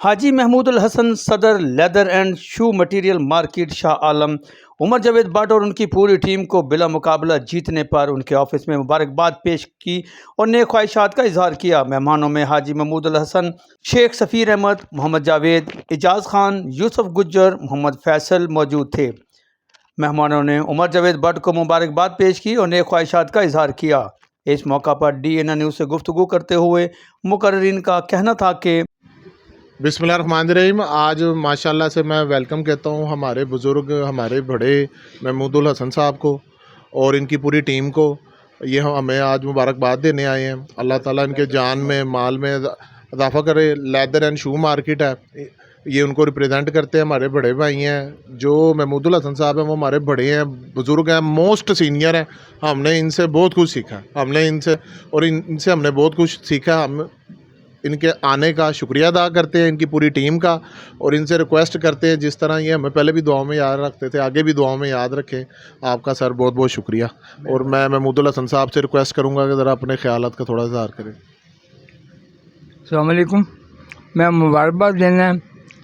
حاجی محمود الحسن صدر leather and show material market Shah Alam Umar Javed but اور ان کی پوری ٹیم کو بلا مقابلہ جیتنے پر ان کے آفس میں مبارکباد پیش کی اور نیک خواہشات کا اظہار کیا۔ مہمانوں میں حاجی محمود الحسن، شیخ سفیر احمد، محمد جاوید، اعجاز خان، یوسف گجر، محمد فیصل موجود تھے۔ مہمانوں نے عمر جاوید بٹ کو مبارکباد پیش کی اور نیک خواہشات کا اظہار کیا۔ اس موقع پر DNN نیوز سے گفتگو کرتے ہوئے مقررین کا کہنا تھا کہ بسم اللہ الرحمن الرحیم۔ آج ماشاءاللہ سے میں ویلکم کہتا ہوں ہمارے بزرگ، ہمارے بڑے محمود الحسن صاحب کو اور ان کی پوری ٹیم کو۔ یہ ہمیں آج مبارکباد دینے آئے ہیں۔ اللہ تعالیٰ ان کے جان میں، مال میں اضافہ کرے۔ لیدر اینڈ شو مارکیٹ ہے، یہ ان کو ریپرزینٹ کرتے ہیں، ہمارے بڑے بھائی ہیں۔ جو محمود الحسن صاحب ہیں وہ ہمارے بڑے ہیں، بزرگ ہیں، موسٹ سینئر ہیں۔ ہم نے ان سے بہت کچھ سیکھا، ان سے ہم نے بہت کچھ سیکھا۔ ہم ان کے آنے کا شکریہ ادا کرتے ہیں، ان کی پوری ٹیم کا، اور ان سے ریکویسٹ کرتے ہیں جس طرح یہ ہمیں پہلے بھی دعاؤں میں یاد رکھتے تھے، آگے بھی دعاؤں میں یاد رکھیں۔ آپ کا سر بہت بہت شکریہ، اور میں محمود الحسن صاحب سے ریکویسٹ کروں گا کہ ذرا اپنے خیالات کا تھوڑا اظہار کریں۔ السلام علیکم۔ میں مبارکباد دینا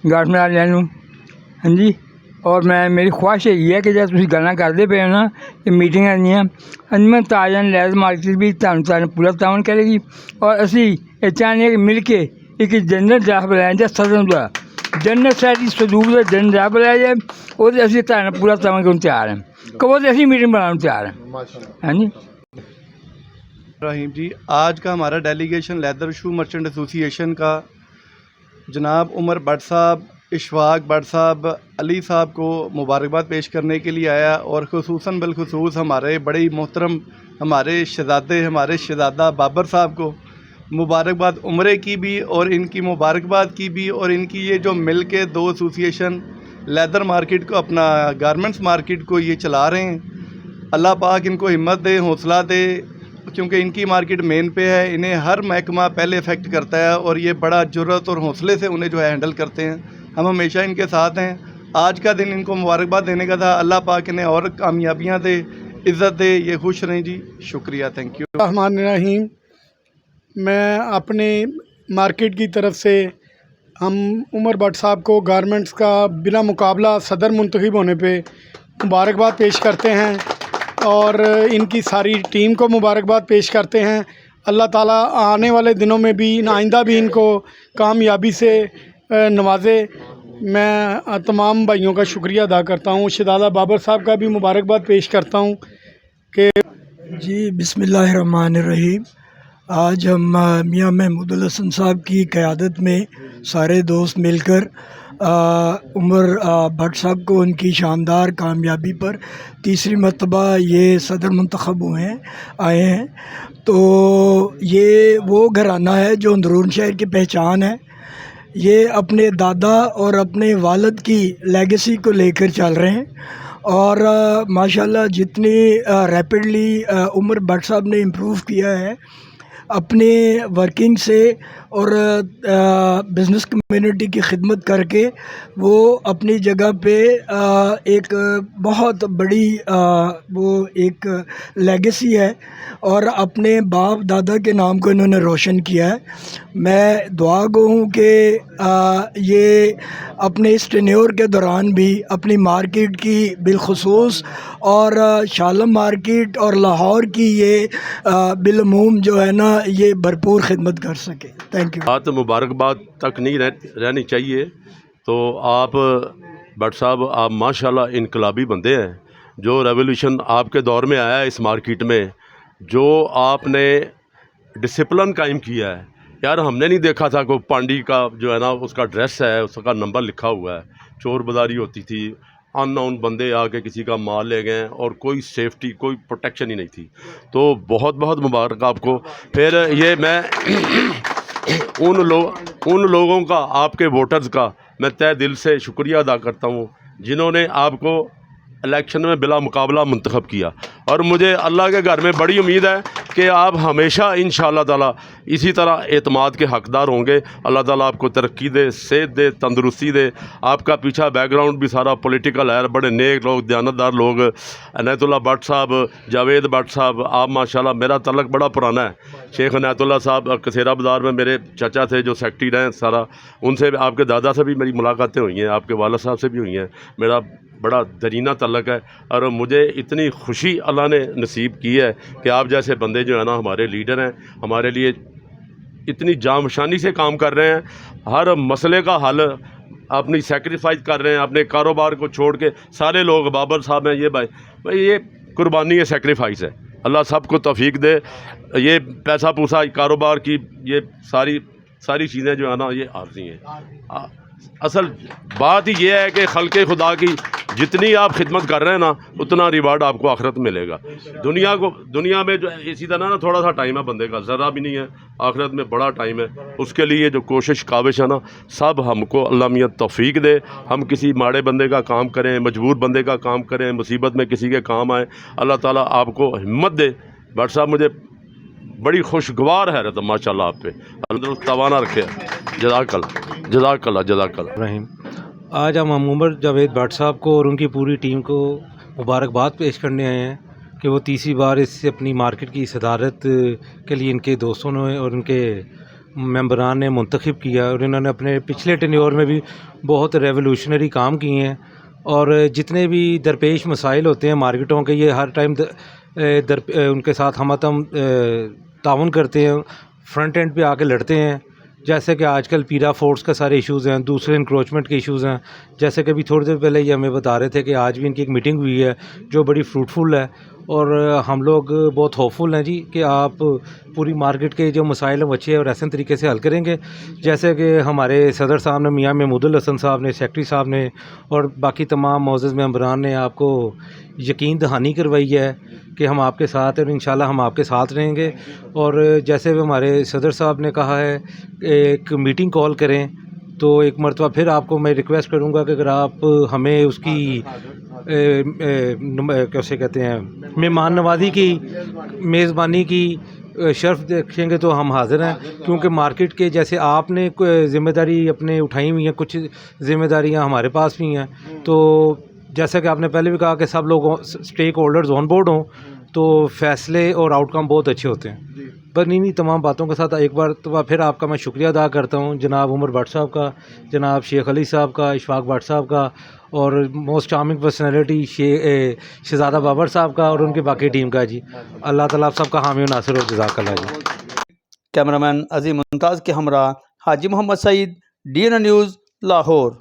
گارڈنر لینوں، ہاں جی، اور میری خواہش یہ ہے کہ جب تھی گلاں کرتے پے ہو نا کہ میٹنگ آنی ہے انجمن تاجن لیز مارکیٹ بھی تمہیں پورا تعاون کرے گی، اور اسی یہ چاہتے ہیں کہ مل کے ایک جنرل ڈرافٹ بنایا جائے، صدر دوارا جنرل سیکرٹری صدور کا جنرل ڈرافٹ بنایا جائے، وہ اسی تعاون پورا تعاون کرنے تیار ہیں کہ وہ ایسی میٹنگ بنانے تیار ہیں، ہاں جی۔ رحیم جی، آج کا ہمارا ڈیلیگیشن لیدر شو مرچنٹ ایسوسی ایشن کا جناب عمر بٹ صاحب، اشفاق بٹ صاحب، علی صاحب کو مبارکباد پیش کرنے کے لیے آیا، اور خصوصاً بالخصوص ہمارے بڑے محترم ہمارے شہزادہ بابر صاحب کو مبارکباد عمرے کی بھی، اور ان کی مبارکباد کی بھی، اور ان کی یہ جو مل کے دو ایسوسی ایشن لیدر مارکیٹ کو، اپنا گارمنٹس مارکیٹ کو یہ چلا رہے ہیں۔ اللہ پاک ان کو ہمت دے، حوصلہ دے، کیونکہ ان کی مارکیٹ مین پہ ہے، انہیں ہر محکمہ پہلے افیکٹ کرتا ہے، اور یہ بڑا جرأت اور حوصلے سے انہیں جو ہے ہینڈل کرتے ہیں۔ ہم ہمیشہ ان کے ساتھ ہیں۔ آج کا دن ان کو مبارکباد دینے کا تھا، اللہ پاک انہیں اور کامیابیاں دے، عزت دے، یہ خوش رہیں جی، شکریہ، تھینک یو۔ الرحمن الرحیم۔ میں اپنے مارکیٹ کی طرف سے ہم عمر بٹ صاحب کو گارمنٹس کا بلا مقابلہ صدر منتخب ہونے پہ مبارکباد پیش کرتے ہیں، اور ان کی ساری ٹیم کو مبارکباد پیش کرتے ہیں۔ اللہ تعالیٰ آنے والے دنوں میں بھی، آئندہ بھی ان کو کامیابی سے نوازے۔ میں تمام بھائیوں کا شکریہ ادا کرتا ہوں، شہزادہ بابر صاحب کا بھی مبارکباد پیش کرتا ہوں کہ جی بسم اللہ الرحمن الرحیم۔ آج ہم میاں محمود الحسن صاحب کی قیادت میں سارے دوست مل کر عمر بٹ صاحب کو ان کی شاندار کامیابی پر تیسری مرتبہ یہ صدر منتخب آئے ہیں، تو یہ وہ گھرانہ ہے جو اندرون شہر کی پہچان ہے۔ یہ اپنے دادا اور اپنے والد کی لیگیسی کو لے کر چل رہے ہیں، اور ماشاءاللہ جتنی ریپڈلی عمر بٹ صاحب نے امپروو کیا ہے اپنے ورکنگ سے اور بزنس کمیونٹی کی خدمت کر کے، وہ اپنی جگہ پہ ایک بہت بڑی وہ ایک لیگیسی ہے، اور اپنے باپ دادا کے نام کو انہوں نے روشن کیا ہے۔ میں دعا گو ہوں کہ یہ اپنے اس ٹینیور کے دوران بھی اپنی مارکیٹ کی بالخصوص اور شالم مارکیٹ اور لاہور کی یہ بالعموم جو ہے نا یہ بھرپور خدمت کر سکے۔ Thank you. بات مبارکباد تک نہیں رہنی چاہیے، تو آپ بٹ صاحب، آپ ماشاءاللہ انقلابی بندے ہیں۔ جو ریولیوشن آپ کے دور میں آیا ہے اس مارکیٹ میں، جو آپ نے ڈسپلن قائم کیا ہے، یار ہم نے نہیں دیکھا تھا کہ پانڈی کا جو ہے نا اس کا ڈریس ہے، اس کا نمبر لکھا ہوا ہے، چور بازاری ہوتی تھی، ان نون بندے آ کے کسی کا مال لے گئے، اور کوئی سیفٹی، کوئی پروٹیکشن ہی نہیں تھی۔ تو بہت بہت مبارک آپ کو۔ پھر یہ میں ان لوگوں کا، آپ کے ووٹرز کا میں تہ دل سے شکریہ ادا کرتا ہوں جنہوں نے آپ کو الیکشن میں بلا مقابلہ منتخب کیا، اور مجھے اللہ کے گھر میں بڑی امید ہے کہ آپ ہمیشہ انشاءاللہ تعالیٰ اسی طرح اعتماد کے حقدار ہوں گے. اللہ تعالیٰ آپ کو ترقی دے, صحت دے, تندرستی دے. آپ کا پیچھا بیک گراؤنڈ بھی سارا پولیٹیکل ہے, بڑے نیک لوگ, دیانتدار لوگ, عنایت اللہ بٹ صاحب, جاوید بٹ صاحب, آپ ماشاءاللہ میرا تعلق بڑا پرانا ہے. شیخ عنایت اللہ صاحب کسیرا بازار میں میرے چچا تھے جو سیکٹری رہے سارا, ان سے آپ کے دادا سے بھی میری ملاقاتیں ہوئی ہیں, آپ کے والد صاحب سے بھی ہوئی ہیں. میرا بڑا درینہ تعلق ہے اور مجھے اتنی خوشی اللہ نے نصیب کی ہے کہ آپ جیسے بندے جو ہے نا ہمارے لیڈر ہیں, ہمارے لیے اتنی جانفشانی سے کام کر رہے ہیں. ہر مسئلے کا حل اپنی سیکریفائز کر رہے ہیں, اپنے کاروبار کو چھوڑ کے. سارے لوگ, بابر صاحب ہیں, یہ بھائی یہ قربانی ہے, سیکریفائز ہے. اللہ سب کو توفیق دے. یہ پیسہ پوسا کاروبار کی یہ ساری چیزیں جو ہے نا یہ عارضی ہیں. اصل بات ہی یہ ہے کہ خلق خدا کی جتنی آپ خدمت کر رہے ہیں نا اتنا ریوارڈ آپ کو آخرت میں ملے گا. دنیا میں جو اسی طرح نا تھوڑا سا ٹائم ہے بندے کا, ذرا بھی نہیں ہے. آخرت میں بڑا ٹائم ہے. اس کے لیے جو کوشش کاوش ہے نا سب ہم کو اللہ میاں توفیق دے. ہم کسی ماڑے بندے کا کام کریں, مجبور بندے کا کام کریں, مصیبت میں کسی کے کام آئیں. اللہ تعالیٰ آپ کو ہمت دے. بٹ صاحب مجھے بڑی خوشگوار ہے رہتا ماشاء اللہ آپ پہ, اللہ توانا رکھے. جزاک اللہ. رحیم, آج ہم عمر جاوید بٹ صاحب کو اور ان کی پوری ٹیم کو مبارکباد پیش کرنے آئے ہیں کہ وہ تیسری بار اس سے اپنی مارکیٹ کی صدارت کے لیے ان کے دوستوں نے اور ان کے ممبران نے منتخب کیا, اور انہوں نے اپنے پچھلے ٹینیور میں بھی بہت ریولیوشنری کام کیے ہیں. اور جتنے بھی درپیش مسائل ہوتے ہیں مارکیٹوں کے, یہ ہر ٹائم ان کے ساتھ ہم تعاون کرتے ہیں, فرنٹ اینڈ پہ آ کے لڑتے ہیں. جیسے کہ آج کل پیرا فورٹس کا سارے ایشوز ہیں, دوسرے انکروچمنٹ کے ایشوز ہیں. جیسے کہ ابھی تھوڑی دیر پہلے یہ ہمیں بتا رہے تھے کہ آج بھی ان کی ایک میٹنگ ہوئی ہے جو بڑی فروٹفل ہے, اور ہم لوگ بہت ہوپفل ہیں جی کہ آپ پوری مارکیٹ کے جو مسائل ہیں وہ اچھے اور احسن طریقے سے حل کریں گے. جیسے کہ ہمارے صدر صاحب نے, میاں محمود الحسن صاحب نے, سیکٹری صاحب نے اور باقی تمام معزز ممبران نے آپ کو یقین دہانی کروائی ہے کہ ہم آپ کے ساتھ ہیں, اور انشاءاللہ ہم آپ کے ساتھ رہیں گے. اور جیسے ہمارے صدر صاحب نے کہا ہے ایک میٹنگ کال کریں, تو ایک مرتبہ پھر آپ کو میں ریکویسٹ کروں گا کہ اگر آپ ہمیں اس کی کیسے کہتے ہیں مہمان نوازی کی, میزبانی کی شرف دیکھیں گے تو ہم حاضر ہیں. کیونکہ مارکیٹ کے جیسے آپ نے ذمہ داری اپنے اٹھائی ہوئی ہیں, کچھ ذمہ داریاں ہمارے پاس بھی ہیں. تو جیسا کہ آپ نے پہلے بھی کہا کہ سب لوگ اسٹیک ہولڈرز آن بورڈ ہوں تو فیصلے اور آؤٹ کم بہت اچھے ہوتے ہیں. پر انہی تمام باتوں کے ساتھ ایک بار تو پھر آپ کا میں شکریہ ادا کرتا ہوں جناب عمر بٹ صاحب کا, جناب شیخ علی صاحب کا, اشفاق بٹ صاحب کا, اور موسٹ چارمنگ پرسنالٹی شہزادہ بابر صاحب کا, اور ان کی باقی ٹیم کا. جی اللہ تعالیٰ آپ سب کا حامی و ناصر اور جزاک اللہ. جی کیمرہ مین عظیم ممتاز کے ہمراہ حاجی محمد سعید, DN نیوز, لاہور.